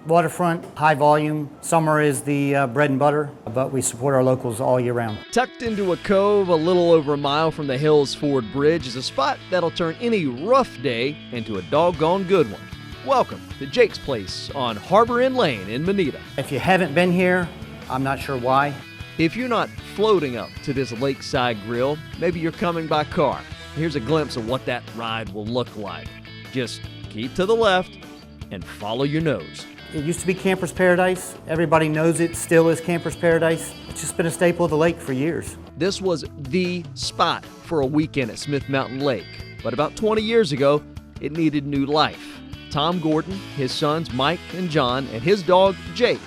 Waterfront, high volume. Summer is the bread and butter, but we support our locals all year round. Tucked into a cove a little over a mile from the Hills Ford Bridge is a spot that'll turn any rough day into a doggone good one. Welcome to Jake's Place on Harbour Inn Ln in Moneta. If you haven't been here, I'm not sure why. If you're not floating up to this lakeside grill, maybe you're coming by car. Here's a glimpse of what that ride will look like. Just keep to the left and follow your nose. It used to be Camper's Paradise. Everybody knows it still is Camper's Paradise. It's just been a staple of the lake for years. This was the spot for a weekend at Smith Mountain Lake. But about 20 years ago, it needed new life. Tom Gordon, his sons Mike and John, and his dog Jake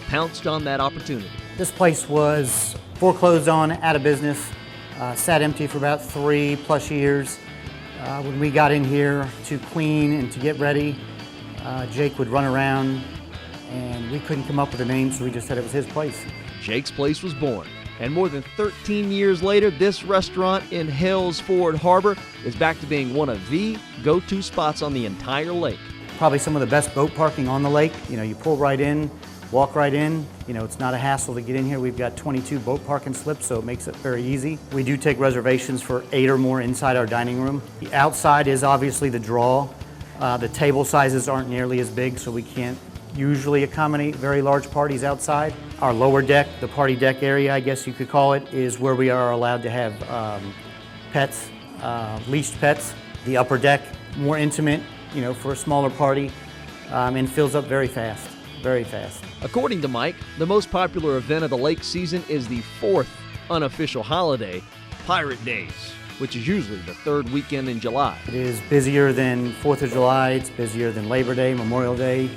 pounced on that opportunity. This place was foreclosed on, out of business, sat empty for about 3+ years. When we got in here to clean and to get ready, Jake would run around and we couldn't come up with a name, so we just said it was his place. Jake's Place was born, and more than 13 years later, this restaurant in Hills Ford Harbor is back to being one of the go-to spots on the entire lake. Probably some of the best boat parking on the lake. You know, you pull right in, walk right in. You know, it's not a hassle to get in here. We've got 22 boat parking slips, so it makes it very easy. We do take reservations for 8 or more inside our dining room. The outside is obviously the draw. The table sizes aren't nearly as big, so we can't usually accommodate very large parties outside. Our lower deck, the party deck area, I guess you could call it, is where we are allowed to have pets, leashed pets. The upper deck, more intimate, you know, for a smaller party, and fills up very fast, very fast. According to Mike, the most popular event of the lake season is the 4th unofficial holiday, Pirate Days, which is usually the 3rd weekend in July. It is busier than 4th of July, it's busier than Labor Day, Memorial Day,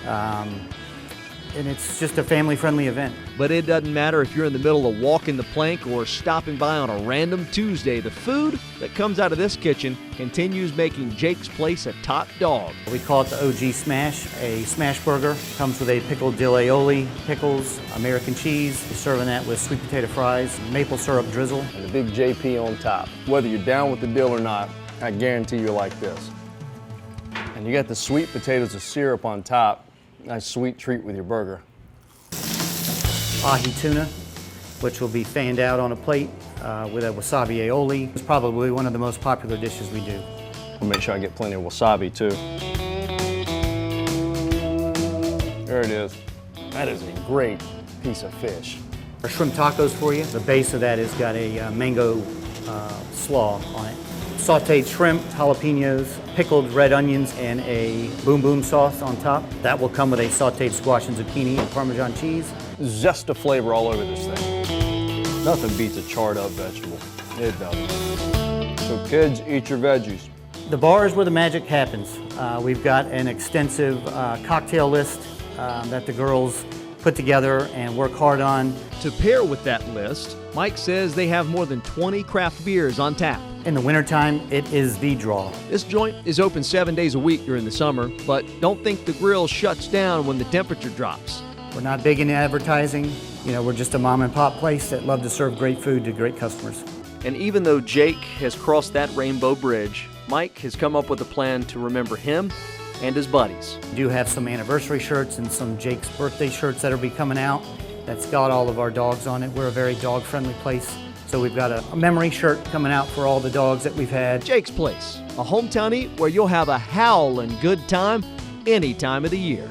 and it's just a family-friendly event. But it doesn't matter if you're in the middle of walking the plank or stopping by on a random Tuesday. The food that comes out of this kitchen continues making Jake's Place a top dog. We call it the OG Smash, a Smashburger. Comes with a pickled dill aioli, pickles, American cheese. You're serving that with sweet potato fries, maple syrup drizzle. And the big JP on top. Whether you're down with the dill or not, I guarantee you like this. And you got the sweet potatoes of syrup on top. Nice sweet treat with your burger. Ahi tuna, which will be fanned out on a plate with a wasabi aioli. It's probably one of the most popular dishes we do. I'll make sure I get plenty of wasabi too. There it is. That is a great piece of fish. Our shrimp tacos for you. The base of that has got a mango slaw on it. Sauteed shrimp, jalapenos, pickled red onions, and a boom boom sauce on top. That will come with a sauteed squash and zucchini and Parmesan cheese. Zest of flavor all over this thing. Nothing beats a charred up vegetable. It doesn't. So kids, eat your veggies. The bar is where the magic happens. We've got an extensive cocktail list that the girls put together and work hard on. To pair with that list, Mike says they have more than 20 craft beers on tap. In the wintertime, it is the draw. This joint is open 7 days a week during the summer, but don't think the grill shuts down when the temperature drops. We're not big into advertising. You know, we're just a mom and pop place that love to serve great food to great customers. And even though Jake has crossed that rainbow bridge, Mike has come up with a plan to remember him and his buddies. We do have some anniversary shirts and some Jake's birthday shirts that'll be coming out. That's got all of our dogs on it. We're a very dog-friendly place. So we've got a memory shirt coming out for all the dogs that we've had. Jake's Place, a hometown eat where you'll have a howling good time any time of the year.